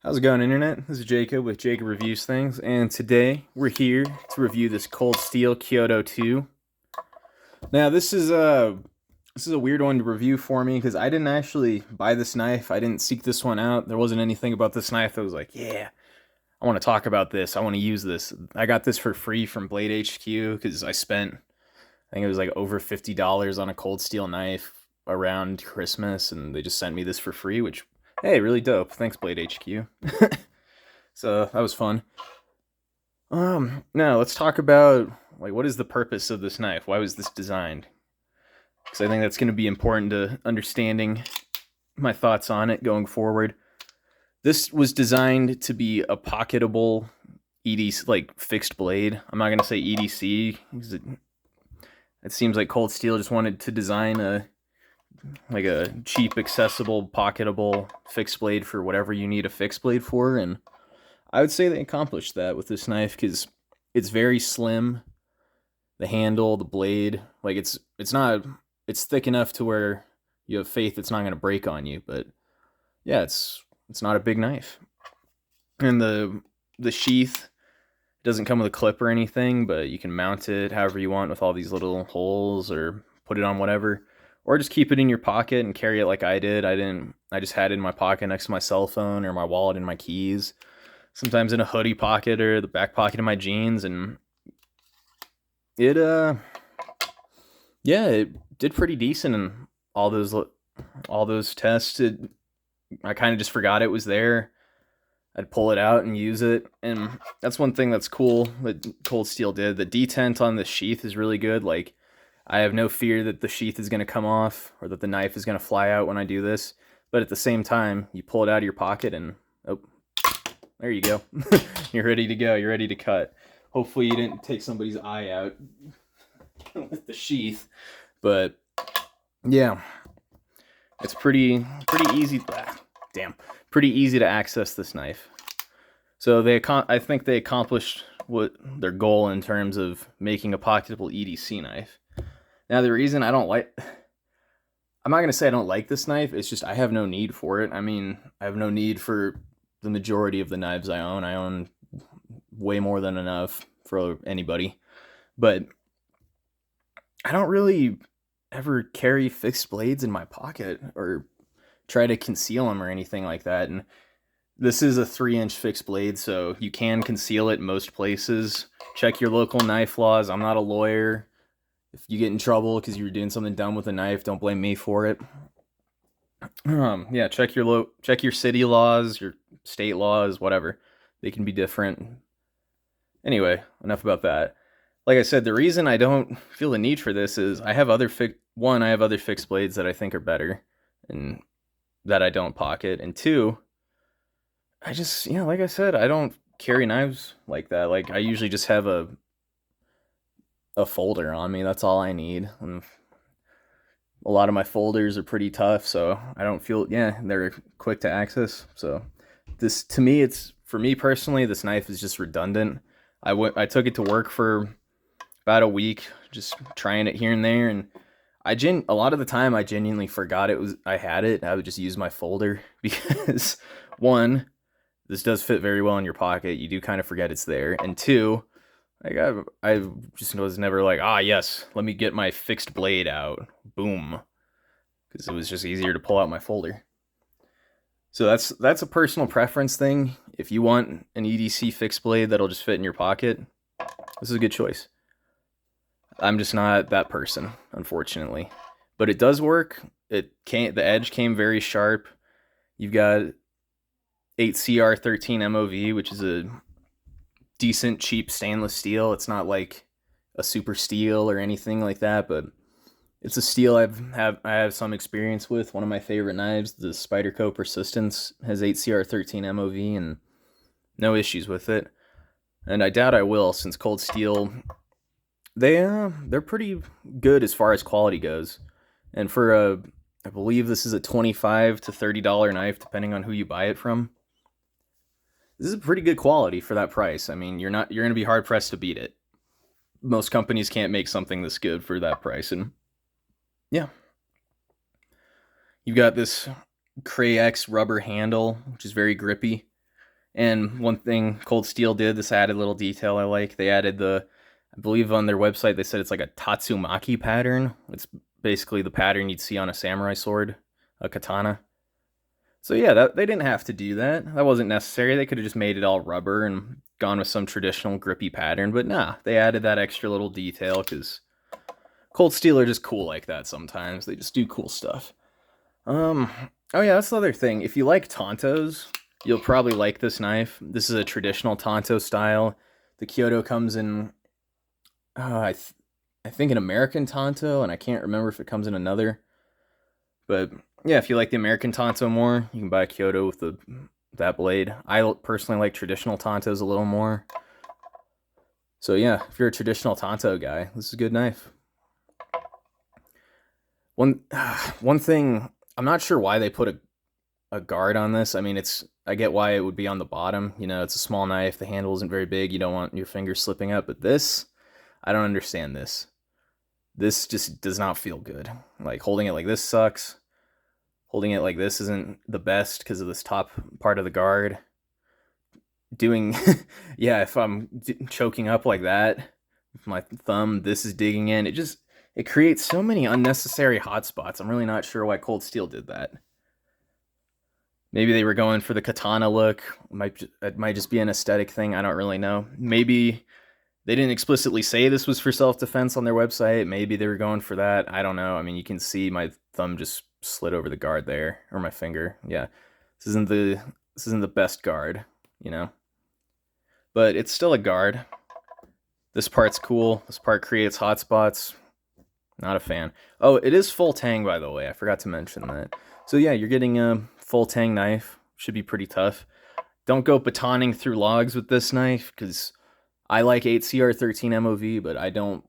How's it going, Internet? This is Jacob with Jacob Reviews Things, and today we're here to review this Cold Steel Kyoto 2. Now, this is a weird one to review for me because I didn't actually buy this knife. I didn't seek this one out. There wasn't anything about this knife that was like, yeah, I want to talk about this. I want to use this. I got this for free from Blade HQ because I think it was like over $50 on a cold steel knife around Christmas, and they just sent me this for free, which, hey, really dope. Thanks, Blade HQ. So that was fun. Now let's talk about like what is the purpose of this knife? Why was this designed? Because I think that's going to be important to understanding my thoughts on it going forward. This was designed to be a pocketable EDC, like fixed blade. I'm not going to say EDC because it seems like Cold Steel just wanted to design a cheap, accessible, pocketable fixed blade for whatever you need a fixed blade for, and I would say they accomplished that with this knife because it's very slim. The handle, the blade, like it's not it's thick enough to where you have faith it's not going to break on you. But yeah, it's not a big knife, and the sheath doesn't come with a clip or anything, but you can mount it however you want with all these little holes or put it on whatever. Or just keep it in your pocket and carry it like I did. I just had it in my pocket next to my cell phone or my wallet and my keys, sometimes in a hoodie pocket or the back pocket of my jeans, and it yeah, it did pretty decent in all those tests. I kind of just forgot it was there. I'd pull it out and use it, and that's one thing that's cool that Cold Steel did. The detent on the sheath is really good. Like, I have no fear that the sheath is going to come off or that the knife is going to fly out when I do this. But at the same time, you pull it out of your pocket and oh, there you go. You're ready to go. You're ready to cut. Hopefully you didn't take somebody's eye out with the sheath. But yeah, it's pretty easy. Damn, pretty easy to access this knife. So I think they accomplished what their goal in terms of making a pocketable EDC knife. Now the reason I'm not gonna say I don't like this knife. It's just I have no need for it. I mean, I have no need for the majority of the knives I own. I own way more than enough for anybody. But I don't really ever carry fixed blades in my pocket or try to conceal them or anything like that. And this is a 3-inch fixed blade, so you can conceal it most places. Check your local knife laws. I'm not a lawyer. If you get in trouble because you were doing something dumb with a knife, don't blame me for it. Yeah, check your city laws, your state laws, whatever. They can be different. Anyway, enough about that. Like I said, the reason I don't feel the need for this is I have other fixed blades that I think are better and that I don't pocket, and two, I just like I said, I don't carry knives like that. Like, I usually just have a folder on me. That's all I need. And a lot of my folders are pretty tough, so I don't feel they're quick to access. So this to me, it's for me personally, this knife is just redundant. I took it to work for about a week, just trying it here and there, and a lot of the time I genuinely forgot I had it. I would just use my folder because one, this does fit very well in your pocket. You do kind of forget it's there, and two, like I just was never like, yes, let me get my fixed blade out, boom, because it was just easier to pull out my folder. So that's a personal preference thing. If you want an EDC fixed blade that'll just fit in your pocket, this is a good choice. I'm just not that person, unfortunately, but it does work. The edge came very sharp. You've got 8CR13 MOV, which is a decent, cheap stainless steel. It's not like a super steel or anything like that, but it's a steel I have some experience with. One of my favorite knives, the Spyderco Persistence, has 8CR13 MOV and no issues with it. And I doubt I will, since Cold Steel, they're pretty good as far as quality goes. And I believe this is a $25 to $30 knife, depending on who you buy it from. This is pretty good quality for that price. I mean, you're going to be hard pressed to beat it. Most companies can't make something this good for that price, and yeah, you've got this Cray X rubber handle, which is very grippy. And one thing Cold Steel did, this added little detail I like. They added I believe on their website they said it's like a Tatsumaki pattern. It's basically the pattern you'd see on a samurai sword, a katana. So yeah, they didn't have to do that. That wasn't necessary. They could have just made it all rubber and gone with some traditional grippy pattern. But nah, they added that extra little detail because Cold Steel are just cool like that sometimes. They just do cool stuff. Um, oh yeah, that's the other thing. If you like tantos, you'll probably like this knife. This is a traditional tanto style. The Kyoto comes in, uh, I, th- I think an American tanto, and I can't remember if it comes in another. But yeah, if you like the American tanto more, you can buy a Kyoto with that blade. I personally like traditional tantos a little more. So yeah, if you're a traditional tanto guy, this is a good knife. One one thing, I'm not sure why they put a guard on this. I mean, I get why it would be on the bottom. You know, it's a small knife. The handle isn't very big. You don't want your fingers slipping up. But this, I don't understand this. This just does not feel good. Like holding it like this sucks. Holding it like this isn't the best because of this top part of the guard. Doing, yeah, if I'm choking up like that, with my thumb, this is digging in. It creates so many unnecessary hot spots. I'm really not sure why Cold Steel did that. Maybe they were going for the katana look. It might just be an aesthetic thing. I don't really know. Maybe they didn't explicitly say this was for self-defense on their website. Maybe they were going for that. I don't know. I mean, you can see my thumb just slid over the guard there, or my finger. Yeah, this isn't the best guard, you know. But it's still a guard. This part's cool. This part creates hot spots. Not a fan. Oh, it is full tang, by the way. I forgot to mention that. So yeah, you're getting a full tang knife. Should be pretty tough. Don't go batoning through logs with this knife, because I like 8CR13 MOV, but I don't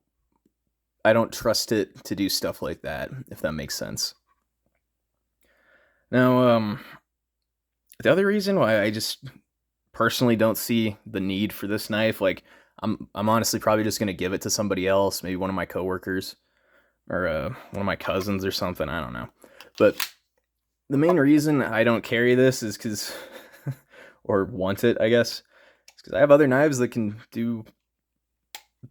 trust it to do stuff like that, if that makes sense. Now, the other reason why I just personally don't see the need for this knife, like I'm honestly probably just gonna give it to somebody else, maybe one of my coworkers or one of my cousins or something. I don't know, but the main reason I don't carry this is because, or want it, I guess, because I have other knives that can do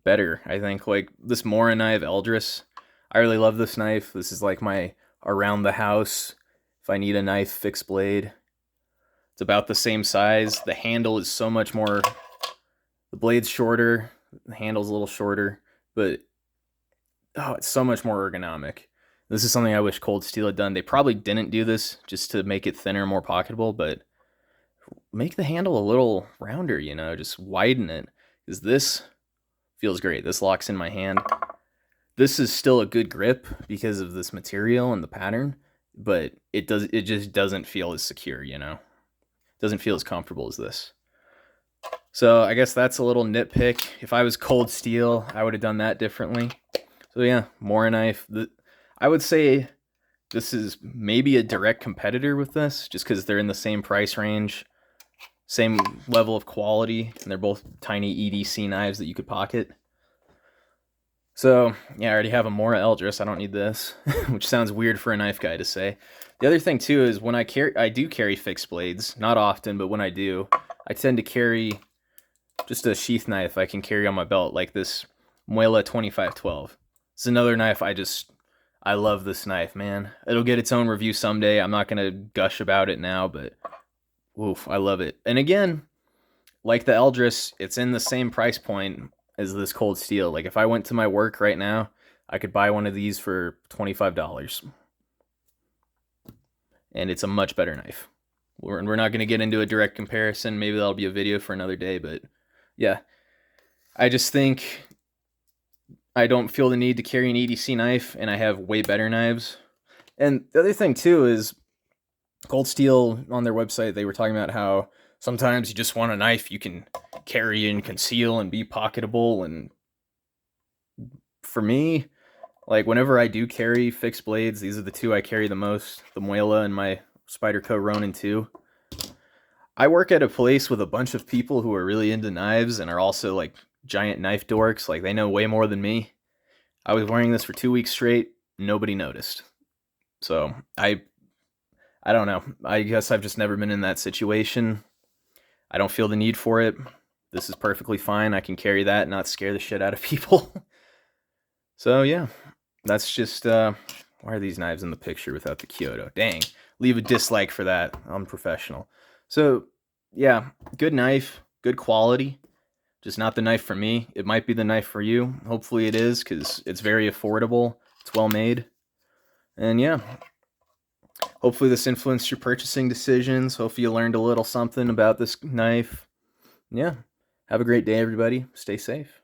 better. I think like this Mora knife, Eldris. I really love this knife. This is like my around the house. If I need a knife, fixed blade. It's about the same size. The handle is so much more. The blade's shorter. The handle's a little shorter, but oh, it's so much more ergonomic. This is something I wish Cold Steel had done. They probably didn't do this just to make it thinner, more pocketable, but make the handle a little rounder, you know, just widen it. Because this feels great. This locks in my hand. This is still a good grip because of this material and the pattern, but it just doesn't feel as secure, you know. It doesn't feel as comfortable as this. So I guess that's a little nitpick. If I was Cold Steel, I would have done that differently. So yeah, Mora knife. I would say this is maybe a direct competitor with this, just because they're in the same price range, same level of quality, and they're both tiny EDC knives that you could pocket. So yeah, I already have a Mora Eldris. I don't need this, which sounds weird for a knife guy to say. The other thing too is when I do carry fixed blades, not often, but when I do, I tend to carry just a sheath knife I can carry on my belt, like this Muela 2512. It's another knife I love this knife, man. It'll get its own review someday. I'm not gonna gush about it now, but oof, I love it. And again, like the Eldris, it's in the same price point as this Cold Steel. Like if I went to my work right now, I could buy one of these for $25. And it's a much better knife. We're not going to get into a direct comparison. Maybe that'll be a video for another day, but yeah. I just think I don't feel the need to carry an EDC knife, and I have way better knives. And the other thing too is Cold Steel on their website, they were talking about how sometimes you just want a knife you can carry and conceal and be pocketable. And for me, like whenever I do carry fixed blades, these are the two I carry the most, the Muela and my Spyderco Ronin 2. I work at a place with a bunch of people who are really into knives and are also like giant knife dorks. Like they know way more than me. I was wearing this for 2 weeks straight. Nobody noticed. So I don't know. I guess I've just never been in that situation. I don't feel the need for it. This is perfectly fine. I can carry that and not scare the shit out of people. So yeah, that's just why are these knives in the picture without the Kyoto? Dang. Leave a dislike for that. Unprofessional. So yeah, good knife, good quality. Just not the knife for me. It might be the knife for you. Hopefully it is, because it's very affordable. It's well made. And yeah, hopefully this influenced your purchasing decisions. Hopefully you learned a little something about this knife. Yeah. Have a great day, everybody. Stay safe.